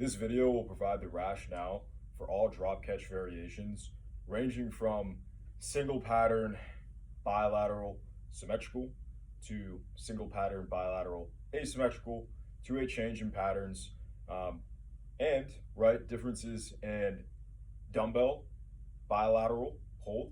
This video will provide the rationale for all drop catch variations ranging from single pattern bilateral symmetrical to single pattern bilateral asymmetrical to a change in patterns and differences in dumbbell bilateral hold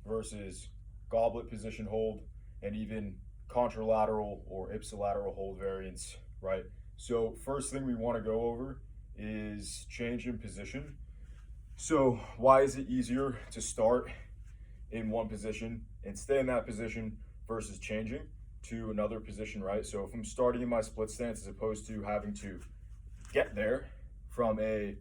versus goblet position hold and even contralateral or ipsilateral hold variants, right? So first thing we want to go over is change in position. So why is it easier to start in one position and stay in that position versus changing to another position, right? So if I'm starting in my split stance as opposed to having to get there from a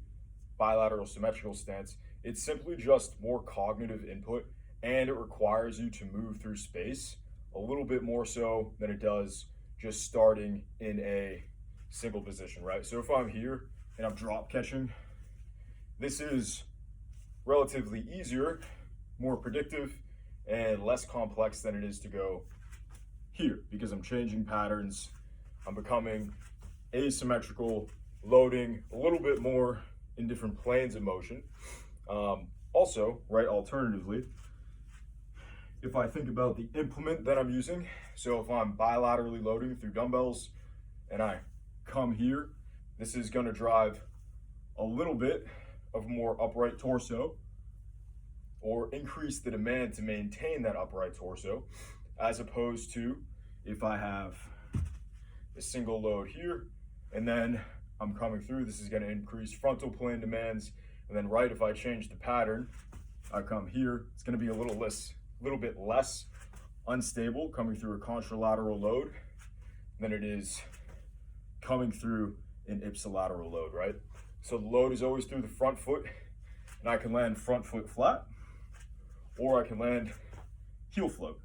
bilateral symmetrical stance, it's simply just more cognitive input, and it requires you to move through space a little bit more so than it does just starting in a single position, right? So if I'm here and I'm drop catching, this is relatively easier, more predictive, and less complex than it is to go here because I'm changing patterns. I'm becoming asymmetrical, loading a little bit more in different planes of motion. Also, alternatively, if I think about the implement that I'm using, so if I'm bilaterally loading through dumbbells and I come here, this is going to drive a little bit of more upright torso or increase the demand to maintain that upright torso, as opposed to if I have a single load here and then I'm coming through, this is going to increase frontal plane demands. And then if I change the pattern, I come here, it's going to be a little bit less unstable coming through a contralateral load than it is coming through an ipsilateral load, right? So the load is always through the front foot, and I can land front foot flat, or I can land heel float,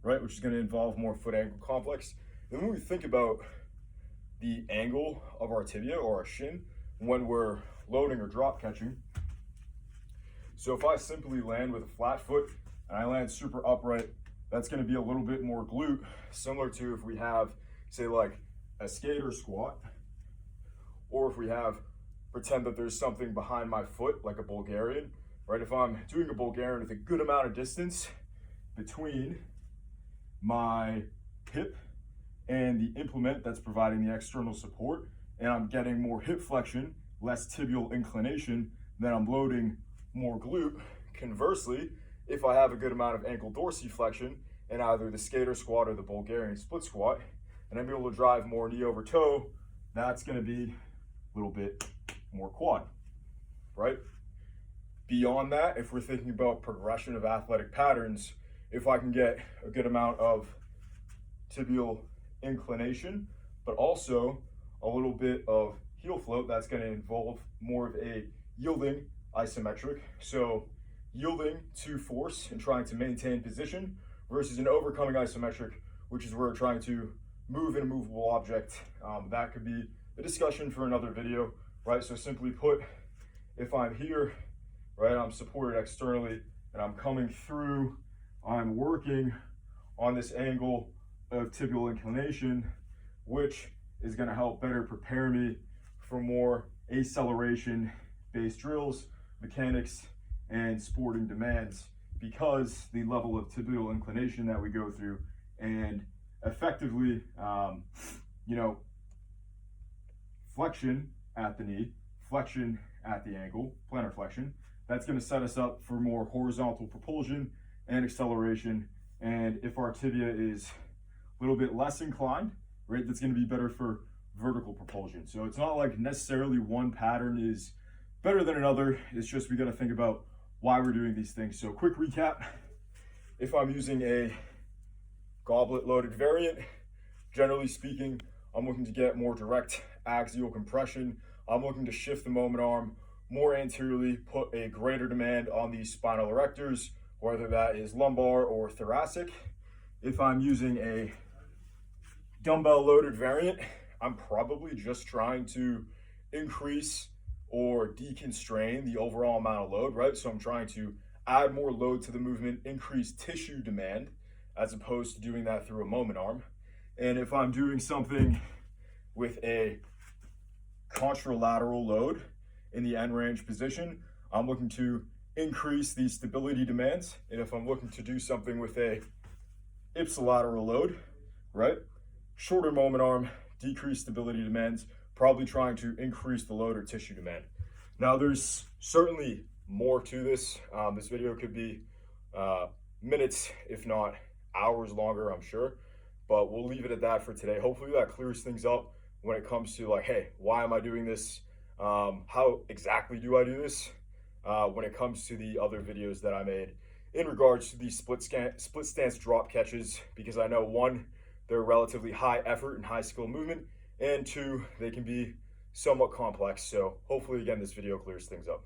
right? Which is going to involve more foot ankle complex. And when we think about the angle of our tibia or our shin when we're loading or drop catching, so if I simply land with a flat foot and I land super upright, that's going to be a little bit more glute, similar to if we have, say, like a skater squat, or if we have, pretend that there's something behind my foot, like a Bulgarian, right? If I'm doing a Bulgarian with a good amount of distance between my hip and the implement that's providing the external support, and I'm getting more hip flexion, less tibial inclination, then I'm loading more glute. Conversely, if I have a good amount of ankle dorsiflexion in either the skater squat or the Bulgarian split squat, and I'm able to drive more knee over toe, that's going to be a little bit more quad, right? Beyond that, if we're thinking about progression of athletic patterns, if I can get a good amount of tibial inclination, but also a little bit of heel float, that's going to involve more of a yielding isometric. So yielding to force and trying to maintain position versus an overcoming isometric, which is where we're trying to move an immovable object. That could be a discussion for another video, right? So simply put, if I'm here, right, I'm supported externally and I'm coming through, I'm working on this angle of tibial inclination, which is going to help better prepare me for more acceleration based drills, mechanics, and sporting demands, because the level of tibial inclination that we go through and effectively, flexion at the knee, flexion at the ankle, plantar flexion, that's going to set us up for more horizontal propulsion and acceleration. And if our tibia is a little bit less inclined, right, that's going to be better for vertical propulsion. So it's not like necessarily one pattern is better than another. It's just we got to think about why we're doing these things. So quick recap, if I'm using a goblet loaded variant, generally speaking, I'm looking to get more direct axial compression. I'm looking to shift the moment arm more anteriorly, put a greater demand on these spinal erectors, whether that is lumbar or thoracic. If I'm using a dumbbell loaded variant, I'm probably just trying to increase or deconstrain the overall amount of load, right? So I'm trying to add more load to the movement, increase tissue demand, as opposed to doing that through a moment arm. And if I'm doing something with a contralateral load in the end range position, I'm looking to increase the stability demands. And if I'm looking to do something with a ipsilateral load, right? Shorter moment arm, decreased stability demands, probably trying to increase the load or tissue demand. Now there's certainly more to this. This video could be minutes, if not hours longer, I'm sure, but we'll leave it at that for today. Hopefully that clears things up when it comes to like, hey, why am I doing this? How exactly do I do this? When it comes to the other videos that I made in regards to these split stance drop catches, because I know one, they're relatively high effort and high skill movement, and two, they can be somewhat complex. So hopefully again, this video clears things up.